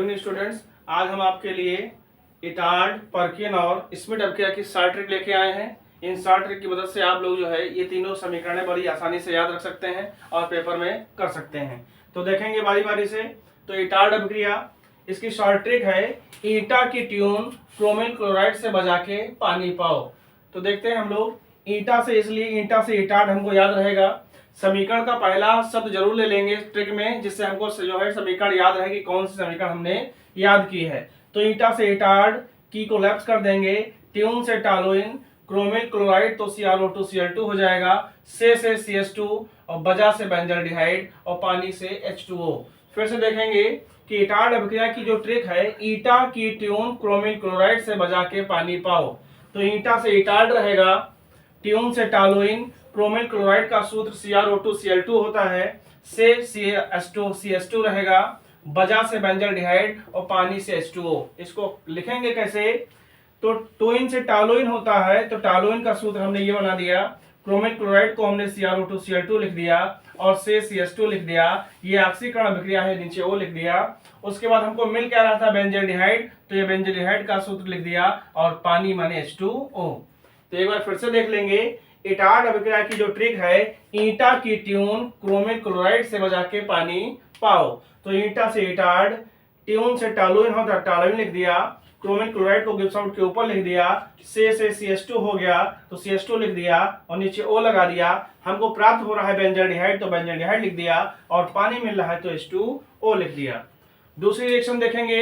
Evening students, आज हम आपके लिए इटार्ड, पर्किन और स्मिथ अभिक्रिया की शॉर्ट ट्रिक लेके आए हैं। इन शॉर्ट ट्रिक की मदद से आप लोग जो है ये तीनों समीकरणें बड़ी आसानी से याद रख सकते हैं और पेपर में कर सकते हैं। तो देखेंगे बारी बारी से। तो इटार्ड अभिक्रिया, इसकी शॉर्ट ट्रिक है ईटा की ट्यून क्रोमिल क्लोराइड से बजा के पानी पाओ। तो देखते हैं हम लोग। ईटा से, इसलिए ईटा से इटार्ड हमको याद रहेगा। समीकरण का पहला शब्द जरूर ले लेंगे ट्रिक में, जिससे हमको जो है समीकरण याद रहे कि कौन सी समीकरण हमने याद की है। तो ईटा से इटार्ड की को लैप्स कर देंगे, ट्यून से टालोइन, क्रोमिल क्लोराइड तो CrO2Cl2 हो जाएगा, से CS2 और बजा से बेंजल्डिहाइड और पानी से H2O। फिर से देखेंगे कि इटार्ड अभिक्रिया की जो ट्रिक है ईटा की ट्यून क्रोमिल क्लोराइड से बजा के पानी पाओ। तो ईटा से इटार्ड रहेगा, ट्यून से टालोइन, क्रोमिल क्लोराइड का सूत्र CrO2Cl2 होता है, से CS2 रहेगा, बजा से बेंजल्डिहाइड और पानी से H2O। इसको लिखेंगे कैसे? तो टोइन से टालोइन होता है, तो टालोइन का सूत्र हमने ये बना दिया, क्रोमिल क्लोराइड को हमने CrO2Cl2 लिख दिया और से CS2 लिख दिया। ये ऑक्सीकरण अभिक्रिया है, नीचे O लिख दिया। उसके बाद हमको मिल क्या रहा था? बेंजल्डिहाइड, तो ये बेंजल्डिहाइड का सूत्र लिख दिया और पानी माने H2O। तो एक बार फिर से देख लेंगे। इटार्ड अभिक्रिया की जो ट्रिक है ईटा की ट्यून क्रोमिल क्लोराइड से बजा के पानी पाओ। तो ईटा से इटार्ड, ट्यून से टालोइन होता, टालोइन लिख दिया, क्रोमिल क्लोराइड को गिब्स आउट के ऊपर लिख दिया, से CS2 हो गया तो CS2 लिख दिया और नीचे O लगा दिया। हमको प्राप्त हो रहा है बेंजल्डिहाइड, तो बेंजल्डिहाइड लिख दिया और पानी मिल रहा है तो H2O लिख दिया। दूसरी रिएक्शन देखेंगे,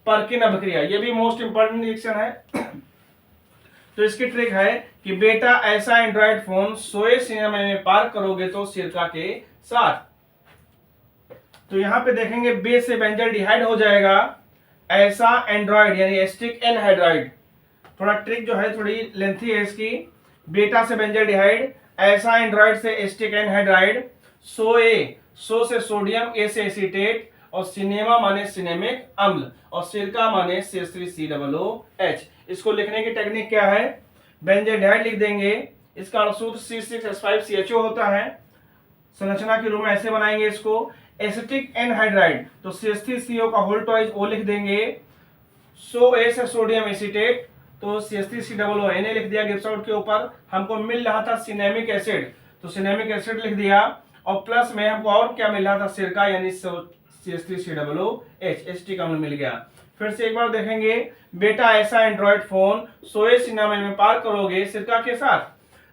पर्किन अभिक्रिया। ये भी मोस्ट इंपॉर्टेंट रिएक्शन है। तो इसकी ट्रिक है कि बेटा ऐसा एंड्रॉइड फोन सोए सिनेमा में पार करोगे तो सिरका के साथ। तो यहां पे देखेंगे बे से बेंजल्डिहाइड हो जाएगा, ऐसा एंड्रॉइड यानी एस्टिक एनहाइड्राइड। थोड़ा ट्रिक जो है थोड़ी लेंथी है इसकी। बेटा से बेंजल्डिहाइड, ऐसा एंड्रॉइड से एस्टिक एनहाइड्राइड, सो से सोडियम, ए से एसीटेट और सिनेमा माने सिनेमिक अम्ल और सिरका माने CH3COOH। इसको लिखने की टेक्निक क्या है? बेंजल्डिहाइड लिख देंगे, इसका सूत्र C6H5CHO होता है। संरचना के रूप में ऐसे बनाएंगे इसको। एसिटिक एनहाइड्राइड, तो CH3CO का होल ट्वाइस O लिख देंगे। A से सोडियम एसीटेट, तो CH3COONA लिख दिया गिब्स आउट के ऊपर। हमको मिल रहा था सिनेमिक एसिड, तो सिनेमिक एसिड लिख दिया और प्लस में हमको और क्या मिल रहा था? सिरका यानी CH3COOH, एसिटिक अम्ल मिल गया। फिर से एक बार देखेंगे, बेटा ऐसा एंड्रॉइड फोन सोए सिनेमा में पार करोगे सिरका के साथ।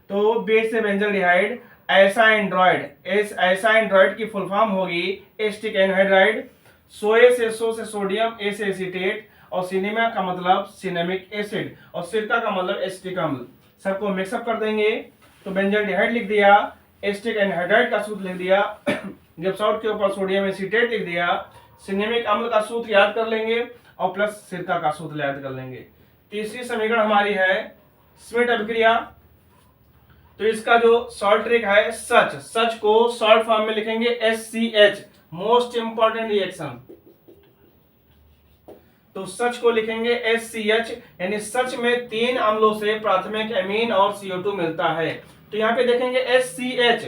तो बे से बेंजल्डिहाइड, ऐसा एंड्रॉइड की फुल फॉर्म होगी एस्टिक एनहाइड्राइड, सो से सोडियम, ए से एसीटेट और सिनेमा का मतलब सिनेमिक एसिड और सिरका का मतलब एस्टिक अम्ल। सबको मिक्सअप कर देंगे। तो बेंजल्डिहाइड लिख दिया, एस्टिक एनहाइड्राइड का सूत्र लिख दिया, गिब्स आउट के ऊपर सोडियम एसीटेट लिख दिया, सिनेमिक अम्ल का सूत्र याद कर लेंगे और प्लस सिरका का सूत्र याद कर लेंगे। तीसरी समीकरण हमारी है स्मिथ अभिक्रिया। तो इसका जो शॉर्ट ट्रिक है सच को शॉर्ट फॉर्म में लिखेंगे SCH, मोस्ट इंपॉर्टेंट रिएक्शन। तो सच को लिखेंगे SCH, यानी सच में 3 अम्लों से प्राथमिक एमीन और CO2 मिलता है। तो यहाँ पे देखेंगे SCH,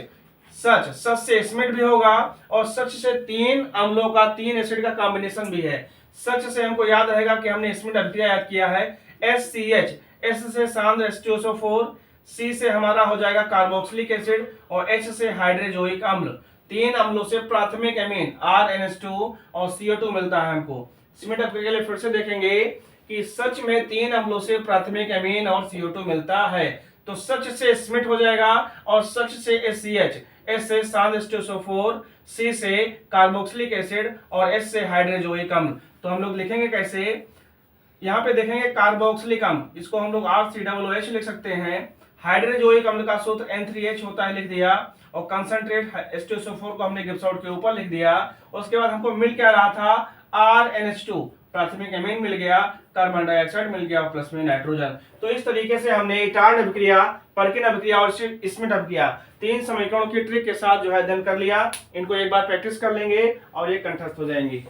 सच से स्मिथ भी होगा और सच से 3 अम्लों का, 3 एसिड का कॉम्बिनेशन भी है। सच से हमको याद रहेगा कि हमने स्मिथ अभिक्रिया याद किया है SCH, S से सांद्र H2SO4, C से हमारा हो जाएगा कार्बोक्सिलिक एसिड और H से हाइड्रोजोइक अम्ल। 3 अम्लों से प्राथमिक एमीन RNH2 और CO2 मिलता है हमको। स्मिथ अभिक्रिया के लिए फिर से देखेंगे कि सच में 3 अम्लों से प्राथमिक एमीन और CO2 मिलता है। तो सच से स्मिथ हो जाएगा और सच से SCH, S से सांद्र H2SO4, C से कार्बोक्सिलिक एसिड और H से हाइड्रोजोइक अम्ल। तो हम लोग लिखेंगे कैसे? यहाँ पे देखेंगे कार्बोक्सिलिक अम्ल, इसको हम लोग RCOOH लिख सकते हैं। हाइड्रोजोइक अम्ल का सूत्र N3H होता है, लिख दिया और कंसंट्रेट H2SO4 को हमने गिब्स आउट के ऊपर लिख दिया। उसके बाद हमको मिल क्या रहा था? RNH2, प्राथमिक एमीन मिल गया, कार्बन डाइऑक्साइड मिल गया और प्लस में नाइट्रोजन। तो इस तरीके से हमने इटार्ड अभिक्रिया, पर्किन अभिक्रिया और स्मिथ अभिक्रिया 3 समीकरणों की ट्रिक के साथ जो है अध्ययन कर लिया। इनको एक बार प्रैक्टिस कर लेंगे और ये कंठस्थ हो जाएंगी।